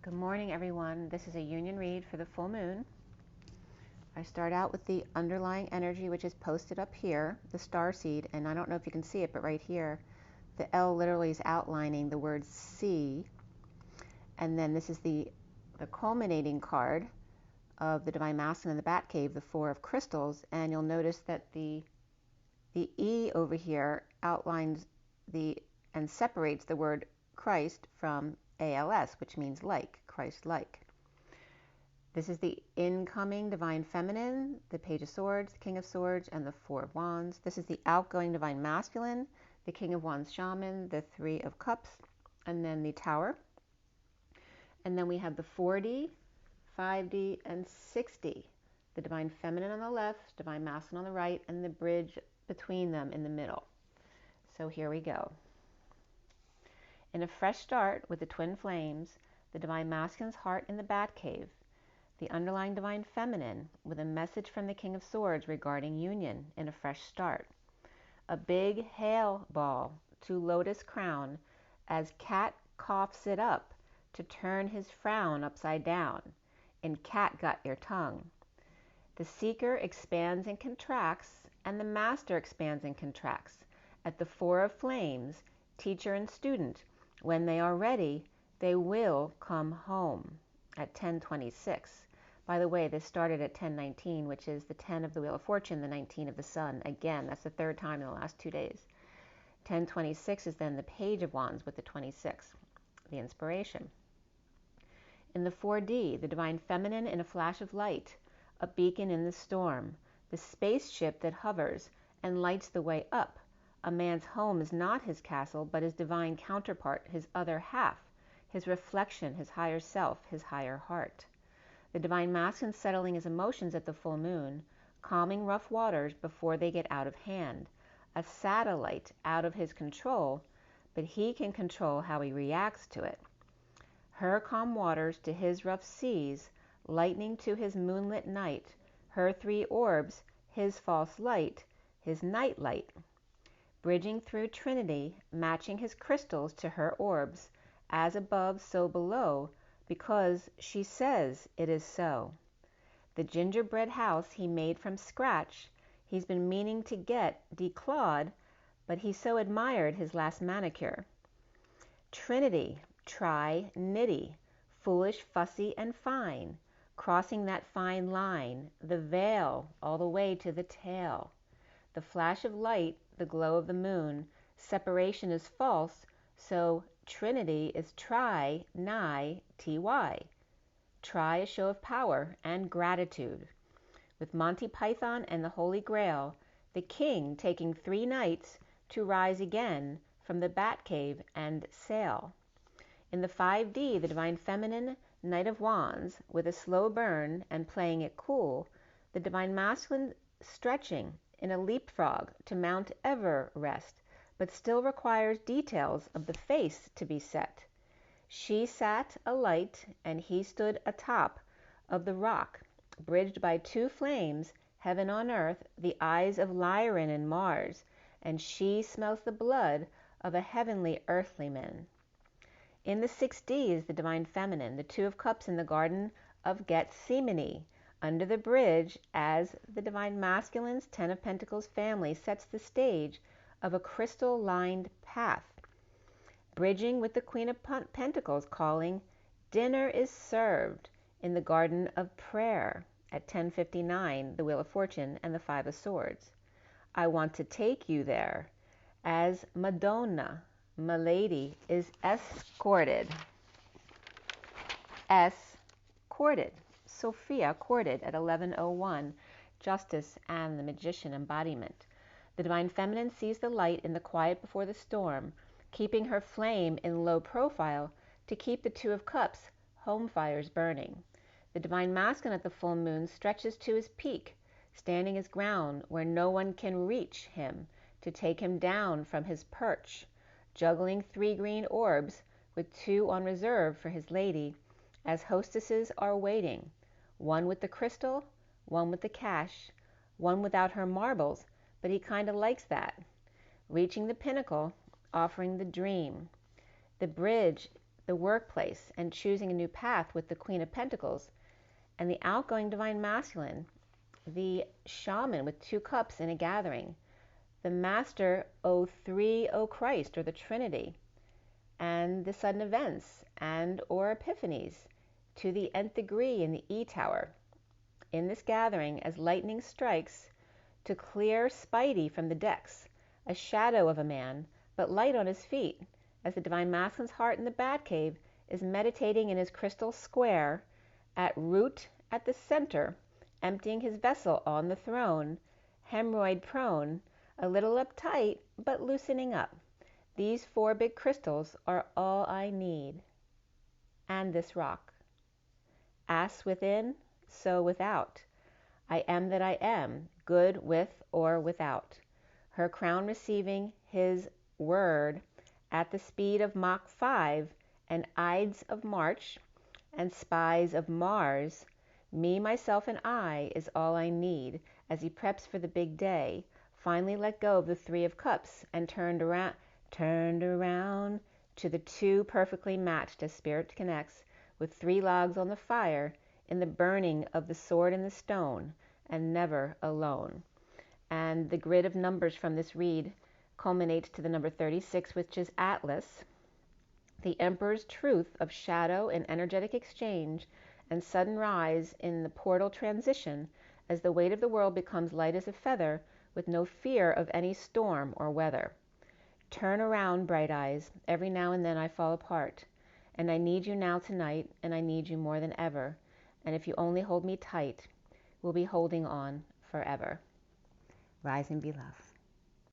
Good morning, everyone. This is a union read for the full moon. I start out with the underlying energy, which is posted up here, the star seed, and I don't know if you can see it, but right here, the L literally is outlining the word see. And then this is the culminating card of the Divine Masculine in the Bat Cave, the Four of Crystals, and you'll notice that the E over here outlines and separates the word Christ from ALS, which means like, Christ-like. This is the incoming Divine Feminine, the Page of Swords, the King of Swords, and the Four of Wands. This is the outgoing Divine Masculine, the King of Wands Shaman, the Three of Cups, and then the Tower. And then we have the 4D, 5D, and 6D. The Divine Feminine on the left, Divine Masculine on the right, and the bridge between them in the middle. So here we go. In a fresh start with the twin flames, the Divine Masculine's heart in the Bat Cave, the underlying Divine Feminine with a message from the King of Swords regarding union in a fresh start. A big hail ball to Lotus Crown as Cat coughs it up to turn his frown upside down. In Cat got your tongue. The Seeker expands and contracts, and the Master expands and contracts. At the Four of Flames, teacher and student, when they are ready, they will come home at 10:26. By the way, this started at 10:19, which is the 10 of the Wheel of Fortune, the 19 of the Sun. Again, that's the third time in the last 2 days. 10:26 is then the Page of Wands with the 26, the inspiration. In the 4D, the Divine Feminine in a flash of light, a beacon in the storm, the spaceship that hovers and lights the way up. A man's home is not his castle, but his divine counterpart, his other half, his reflection, his higher self, his higher heart. The Divine Masculine settling his emotions at the full moon, calming rough waters before they get out of hand. A satellite out of his control, but he can control how he reacts to it. Her calm waters to his rough seas, lightning to his moonlit night, her three orbs, his false light, his night light. Bridging through Trinity, matching his crystals to her orbs, as above so below, because she says it is so. The gingerbread house he made from scratch, he's been meaning to get declawed, but he so admired his last manicure. Trinity, try, nitty, foolish, fussy, and fine, crossing that fine line, the veil, all the way to the tail. The flash of light, the glow of the moon, separation is false, so Trinity is try, nigh, ty. Try a show of power and gratitude. With Monty Python and the Holy Grail, the king taking 3 nights to rise again from the Bat Cave and sail. In the 5D, the Divine Feminine, Knight of Wands, with a slow burn and playing it cool, the Divine Masculine stretching in a leapfrog to Mount Everest, but still requires details of the face to be set. She sat alight, and he stood atop of the rock, bridged by 2 flames, heaven on earth, the eyes of Lyran and Mars, and she smells the blood of a heavenly earthly man. In the 6D is the Divine Feminine, the 2 of Cups in the Garden of Gethsemane, under the bridge as the Divine Masculine's 10 of Pentacles family sets the stage of a crystal-lined path. Bridging with the Queen of Pentacles calling, dinner is served in the Garden of Prayer at 10:59, the Wheel of Fortune and the 5 of Swords. I want to take you there as Madonna, Milady, is escorted. Sophia courted at 11:01, Justice and the Magician embodiment. The Divine Feminine sees the light in the quiet before the storm, keeping her flame in low profile to keep the 2 of Cups home fires burning. The Divine Masculine at the full moon stretches to his peak, standing his ground where no one can reach him to take him down from his perch, juggling 3 green orbs with 2 on reserve for his lady, as hostesses are waiting, one with the crystal, one with the cash, one without her marbles, but he kinda likes that. Reaching the pinnacle, offering the dream. The bridge the workplace, and choosing a new path with the Queen of Pentacles, and the outgoing Divine Masculine, the shaman with 2 cups in a gathering, the Master O3, O Christ, or the Trinity, and the sudden events and or epiphanies to the nth degree in the E Tower. In this gathering, as lightning strikes, to clear Spidey from the decks, a shadow of a man, but light on his feet, as the Divine Masculine's heart in the Batcave is meditating in his crystal square, at root at the center, emptying his vessel on the throne, hemorrhoid prone, a little uptight, but loosening up. These 4 big crystals are all I need. And this rock. As within, so without. I am that I am, good with or without. Her crown receiving his word at the speed of Mach 5 and Ides of March and spies of Mars. Me, myself, and I is all I need as he preps for the big day. Finally let go of the 3 of Cups and turned around to the 2 perfectly matched as spirit connects with 3 logs on the fire in the burning of the sword and the stone, and never alone. And the grid of numbers from this read culminates to the number 36, which is Atlas, the Emperor's truth of shadow and energetic exchange and sudden rise in the portal transition as the weight of the world becomes light as a feather with no fear of any storm or weather. Turn around, bright eyes. Every now and then I fall apart. And I need you now tonight, and I need you more than ever. And if you only hold me tight, we'll be holding on forever. Rise and be love.